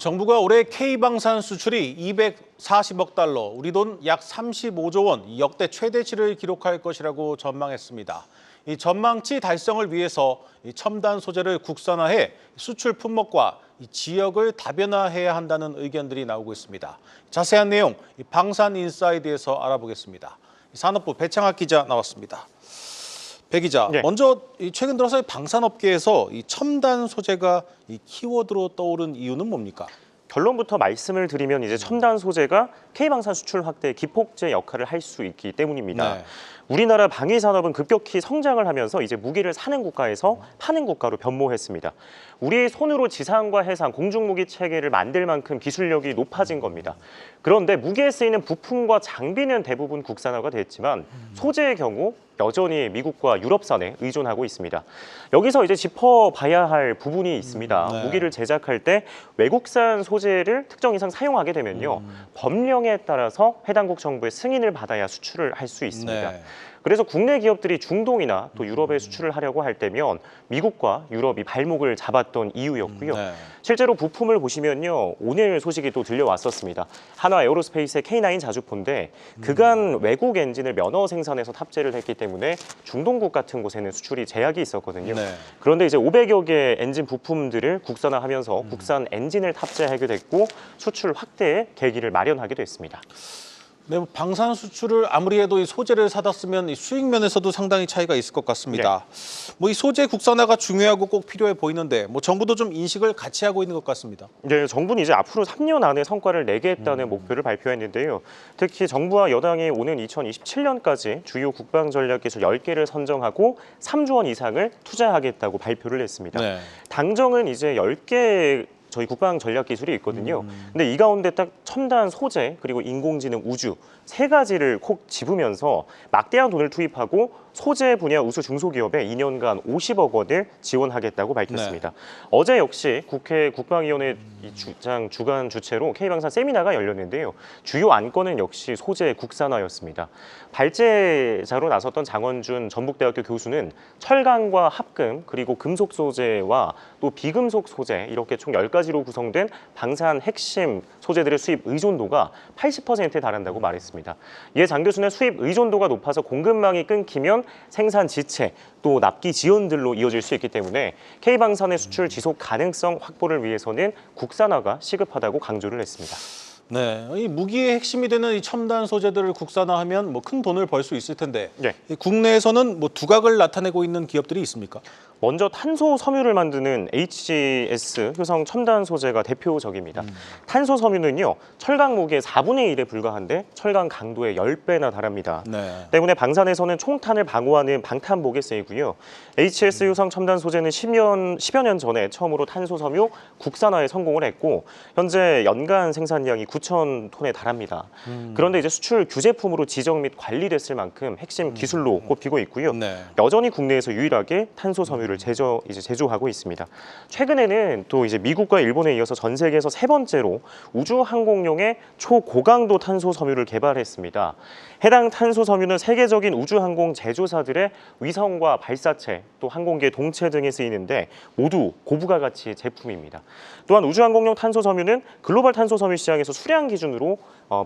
정부가 올해 K방산 수출이 240억 달러, 우리 돈 약 35조 원, 역대 최대치를 기록할 것이라고 전망했습니다. 이 전망치 달성을 위해서 첨단 소재를 국산화해 수출 품목과 지역을 다변화해야 한다는 의견들이 나오고 있습니다. 자세한 내용 방산인사이드에서 알아보겠습니다. 산업부 배창학 기자 나왔습니다. 배 기자, 네. 먼저 최근 들어서 방산업계에서 이 첨단 소재가 키워드로 떠오른 이유는 뭡니까? 결론부터 말씀을 드리면 이제 첨단 소재가 K방산 수출 확대의 기폭제 역할을 할 수 있기 때문입니다. 네. 우리나라 방위 산업은 급격히 성장을 하면서 이제 무기를 사는 국가에서 파는 국가로 변모했습니다. 우리의 손으로 지상과 해상, 공중무기 체계를 만들 만큼 기술력이 높아진 겁니다. 그런데 무기에 쓰이는 부품과 장비는 대부분 국산화가 됐지만 소재의 경우 여전히 미국과 유럽산에 의존하고 있습니다. 여기서 이제 짚어봐야 할 부분이 있습니다. 네. 무기를 제작할 때 외국산 소재를 특정 이상 사용하게 되면요. 법령에 따라서 해당국 정부의 승인을 받아야 수출을 할 수 있습니다. 네. 그래서 국내 기업들이 중동이나 또 유럽에 수출을 하려고 할 때면 미국과 유럽이 발목을 잡았던 이유였고요. 네. 실제로 부품을 보시면요. 오늘 소식이 또 들려왔었습니다. 한화 에어로스페이스의 K9 자주포인데 그간 외국 엔진을 면허 생산해서 탑재를 했기 때문에 중동국 같은 곳에는 수출이 제약이 있었거든요. 네. 그런데 이제 500여 개의 엔진 부품들을 국산화하면서 국산 엔진을 탑재하게 됐고 수출 확대의 계기를 마련하게 됐습니다. 네, 방산 수출을 아무리 해도 이 소재를 사다 쓰면 이 수익 면에서도 상당히 차이가 있을 것 같습니다. 이 소재 국산화가 중요하고 꼭 필요해 보이는데 정부도 좀 인식을 같이 하고 있는 것 같습니다. 네, 정부는 이제 앞으로 3년 안에 성과를 내겠다는 목표를 발표했는데요. 특히 정부와 여당이 오는 2027년까지 주요 국방 전략 기술 10개를 선정하고 3조 원 이상을 투자하겠다고 발표를 했습니다. 네. 당정은 이제 10개 저희 국방 전략 기술이 있거든요. 근데 이 가운데 딱 첨단 소재 그리고 인공지능 우주 세 가지를 콕 집으면서 막대한 돈을 투입하고 소재 분야 우수 중소기업에 2년간 50억 원을 지원하겠다고 밝혔습니다. 어제 역시 국회 국방위원회 주간 주최로 K방산 세미나가 열렸는데요. 주요 안건은 역시 소재 국산화였습니다. 발제자로 나섰던 장원준 전북대학교 교수는 철강과 합금 그리고 금속 소재와 또 비금속 소재 이렇게 총 10가지로 구성된 방산 핵심 소재들의 수입 의존도가 80%에 달한다고 말했습니다. 이에 장 교수는 수입 의존도가 높아서 공급망이 끊기면 생산 지체 또 납기 지연들로 이어질 수 있기 때문에 K방산의 수출 지속 가능성 확보를 위해서는 국산화가 시급하다고 강조를 했습니다. 네, 이 무기의 핵심이 되는 이 첨단 소재들을 국산화하면 큰 돈을 벌 수 있을 텐데 이 국내에서는 두각을 나타내고 있는 기업들이 있습니까? 먼저 탄소 섬유를 만드는 HGS 효성 첨단 소재가 대표적입니다. 탄소 섬유는요, 철강 무게의 4분의 1에 불과한데 철강 강도의 10배나 달합니다. 네. 때문에 방산에서는 총탄을 방어하는 방탄복에 쓰이고요. HGS 효성 첨단 소재는 10여 년 전에 처음으로 탄소 섬유 국산화에 성공을 했고 현재 연간 생산량이 9,000톤에 달합니다. 그런데 이제 수출 규제품으로 지정 및 관리됐을 만큼 핵심 기술로 꼽히고 있고요. 네. 여전히 국내에서 유일하게 탄소 섬유를 제조하고 있습니다. 최근에는 또 이제 미국과 일본에 이어서 전 세계에서 세 번째로 우주 항공용의 초고강도 탄소 섬유를 개발했습니다. 해당 탄소 섬유는 세계적인 우주 항공 제조사들의 위성과 발사체, 또 항공기의 동체 등에 쓰이는데 모두 고부가 가치의 제품입니다. 또한 우주 항공용 탄소 섬유는 글로벌 탄소 섬유 시장에서 수량 기준으로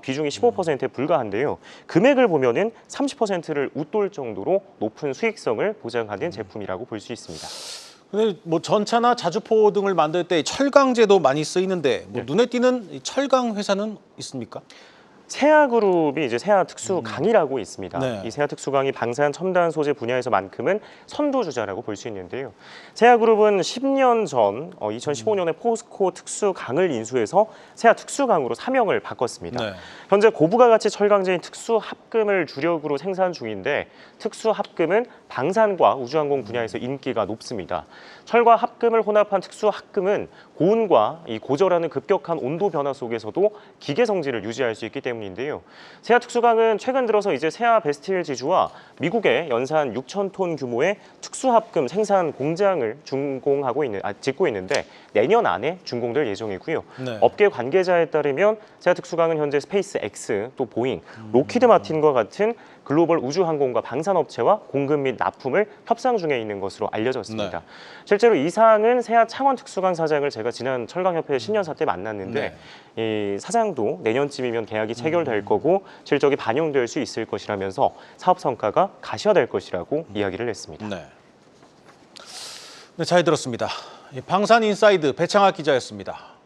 비중이 15%에 불과한데요. 금액을 보면은 30%를 웃돌 정도로 높은 수익성을 보장하는 제품이라고 볼 수 있습니다. 근데 전차나 자주포 등을 만들 때 철강제도 많이 쓰이는데 눈에 띄는 이 철강 회사는 있습니까? 세아그룹이 이제 세아특수강이라고 있습니다. 네. 이 세아특수강이 방산 첨단 소재 분야에서만큼은 선두주자라고 볼 수 있는데요. 세아그룹은 10년 전 2015년에 포스코 특수강을 인수해서 세아특수강으로 사명을 바꿨습니다. 네. 현재 고부가 가치 철강제인 특수합금을 주력으로 생산 중인데 특수합금은 방산과 우주항공 분야에서 인기가 높습니다. 철과 합금을 혼합한 특수합금은 고온과 이 고절하는 급격한 온도 변화 속에서도 기계 성질을 유지할 수 있기 때문인데요. 세아특수강은 최근 들어서 이제 세아베스틸 지주와 미국의 연산 6,000톤 규모의 특수합금 생산 공장을 짓고 있는데 내년 안에 준공될 예정이고요. 네. 업계 관계자에 따르면 세아특수강은 현재 스페이스X, 또 보잉, 로키드 마틴과 같은 글로벌 우주항공과 방산업체와 공급 및 납품을 협상 중에 있는 것으로 알려졌습니다. 네. 실제로 이 사항은 세아 창원특수강 사장을 제가 지난 철강협회 신년사 때 만났는데 이 사장도 내년쯤이면 계약이 체결될 거고 실적이 반영될 수 있을 것이라면서 사업 성과가 가시화될 것이라고 이야기를 했습니다. 네. 네, 잘 들었습니다. 방산인사이드 배창학 기자였습니다.